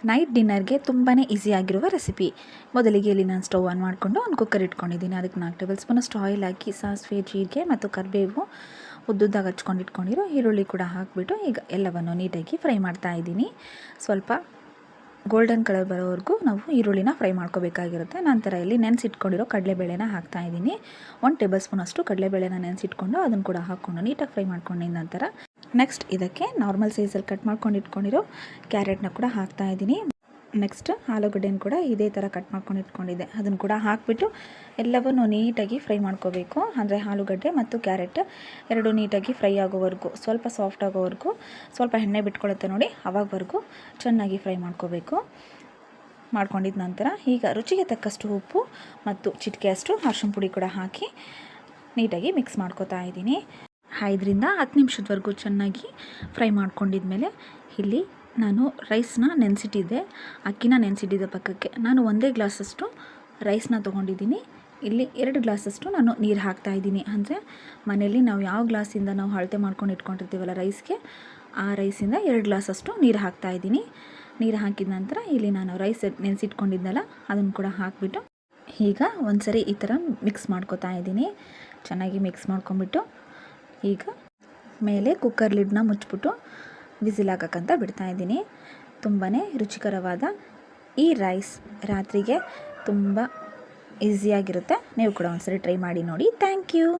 Night ಡಿನ್ನರ್ಗೆ ತುಂಬಾ ಈಸಿಯಾಗಿರುವ recipe. ಮೊದಲಿಗೆ ಇಲ್ಲಿ ನಾನು ಸ್ಟವ್ ಆನ್ ಮಾಡಿಕೊಂಡು ಒಂದು ಕುಕ್ಕರ್ ಇಟ್ಕೊಂಡಿದ್ದೀನಿ. ಅದಕ್ಕೆ 4 ಟೇಬಲ್ ಸ್ಪೂನಷ್ಟು ಆಯಿಲ್ ಹಾಕಿ ಸಾಸಿವೆ, ಜೀರಿಗೆ ಮತ್ತು ಕರಿಬೇವು ಉದ್ದುದ್ದಾಗಿ ಹಚ್ಕೊಂಡು ಇಟ್ಕೊಂಡಿರೋ ಈರುಳ್ಳಿ ಕೂಡ ಹಾಕಿಬಿಟ್ಟು ಈಗ ಎಲ್ಲವನ್ನು ನೀಟಾಗಿ ಫ್ರೈ ಮಾಡ್ತಾ ಇದ್ದೀನಿ. ಸ್ವಲ್ಪ ಗೋಲ್ಡನ್ ಕಲರ್ ಬರೋವರೆಗೂ ನಾವು ಈರುಳ್ಳಿನ ಫ್ರೈ ಮಾಡ್ಕೋಬೇಕಾಗಿರುತ್ತೆ. ನಂತರ ಇಲ್ಲಿ ನೆನೆಸಿಟ್ಕೊಂಡಿರೋ ಕಡಲೆಬೇಳೆನ ಹಾಕ್ತಾ ಇದ್ದೀನಿ. 1 ಟೇಬಲ್ ಸ್ಪೂನಷ್ಟು ಕಡಲೆಬೇಳೆನ ನೆನೆಸಿಟ್ಕೊಂಡು ಅದನ್ನು ಕೂಡ ಹಾಕ್ಕೊಂಡು ನೀಟಾಗಿ ಫ್ರೈ ಮಾಡ್ಕೊಂಡಿದ್ದ ನಂತರ ನೆಕ್ಸ್ಟ್ ಇದಕ್ಕೆ ನಾರ್ಮಲ್ ಸೈಜಲ್ಲಿ ಕಟ್ ಮಾಡ್ಕೊಂಡು ಇಟ್ಕೊಂಡಿರೋ ಕ್ಯಾರೆಟ್ನ ಕೂಡ ಹಾಕ್ತಾ ಇದ್ದೀನಿ. ನೆಕ್ಸ್ಟ್ ಆಲೂಗಡ್ಡೆನ ಕೂಡ ಇದೇ ಥರ ಕಟ್ ಮಾಡ್ಕೊಂಡು ಇಟ್ಕೊಂಡಿದ್ದೆ, ಅದನ್ನು ಕೂಡ ಹಾಕಿಬಿಟ್ಟು ಎಲ್ಲವನ್ನೂ ನೀಟಾಗಿ ಫ್ರೈ ಮಾಡ್ಕೋಬೇಕು. ಅಂದರೆ ಆಲೂಗಡ್ಡೆ ಮತ್ತು ಕ್ಯಾರೆಟ್ ಎರಡು ನೀಟಾಗಿ ಫ್ರೈ ಆಗೋವರೆಗೂ, ಸ್ವಲ್ಪ ಸಾಫ್ಟ್ ಆಗೋವರೆಗೂ, ಸ್ವಲ್ಪ ಎಣ್ಣೆ ಬಿಟ್ಕೊಳ್ಳುತ್ತೆ ನೋಡಿ, ಆವಾಗವರೆಗೂ ಚೆನ್ನಾಗಿ ಫ್ರೈ ಮಾಡ್ಕೋಬೇಕು. ಮಾಡ್ಕೊಂಡಿದ್ದ ನಂತರ ಈಗ ರುಚಿಗೆ ತಕ್ಕಷ್ಟು ಉಪ್ಪು ಮತ್ತು ಚಿಟಿಕೆಯಷ್ಟು ಅರಿಶಿನ ಪುಡಿ ಕೂಡ ಹಾಕಿ ನೀಟಾಗಿ ಮಿಕ್ಸ್ ಮಾಡ್ಕೋತಾ ಇದ್ದೀನಿ. 5ರಿಂದ 10 ನಿಮಿಷದವರೆಗೂ ಚೆನ್ನಾಗಿ ಫ್ರೈ ಮಾಡ್ಕೊಂಡಿದ್ಮೇಲೆ ಇಲ್ಲಿ ನಾನು ರೈಸ್ನ ನೆನೆಸಿಟ್ಟಿದ್ದೆ, ಅಕ್ಕಿನ ನೆನೆಸಿಟ್ಟಿದ್ದೆ ಪಕ್ಕಕ್ಕೆ. ನಾನು 1 ಗ್ಲಾಸಷ್ಟು ರೈಸ್ನ ತೊಗೊಂಡಿದ್ದೀನಿ. ಇಲ್ಲಿ 2 ಗ್ಲಾಸಷ್ಟು ನಾನು ನೀರು ಹಾಕ್ತಾಯಿದ್ದೀನಿ. ಅಂದರೆ ಮನೆಯಲ್ಲಿ ನಾವು ಯಾವ ಗ್ಲಾಸಿಂದ ನಾವು ಅಳತೆ ಮಾಡ್ಕೊಂಡು ಇಟ್ಕೊಂಡಿರ್ತೀವಲ್ಲ ರೈಸ್ಗೆ, ಆ ರೈಸಿಂದ 2 ಗ್ಲಾಸಷ್ಟು ನೀರು ಹಾಕ್ತಾಯಿದ್ದೀನಿ. ನೀರು ಹಾಕಿದ ನಂತರ ಇಲ್ಲಿ ನಾನು ರೈಸ್ ನೆನೆಸಿಟ್ಕೊಂಡಿದ್ದೆನಲ್ಲ ಅದನ್ನು ಕೂಡ ಹಾಕಿಬಿಟ್ಟು ಈಗ ಒಂದ್ಸರಿ ಈ ಥರ ಮಿಕ್ಸ್ ಮಾಡ್ಕೋತಾ ಇದ್ದೀನಿ. ಚೆನ್ನಾಗಿ ಮಿಕ್ಸ್ ಮಾಡ್ಕೊಂಬಿಟ್ಟು ಈಗ ಮೇಲೆ ಕುಕ್ಕರ್ ಲಿಡ್ನ ಮುಚ್ಚಿಬಿಟ್ಟು ವಿಸಿಲ್ ಹಾಕಕ್ಕಂತ ಬಿಡ್ತಾಯಿದ್ದೀನಿ. ತುಂಬಾ ರುಚಿಕರವಾದ ಈ ರೈಸ್ ರಾತ್ರಿಗೆ ತುಂಬ ಈಸಿಯಾಗಿರುತ್ತೆ. ನೀವು ಕೂಡ ಒಂದ್ಸರಿ ಟ್ರೈ ಮಾಡಿ ನೋಡಿ. Thank you.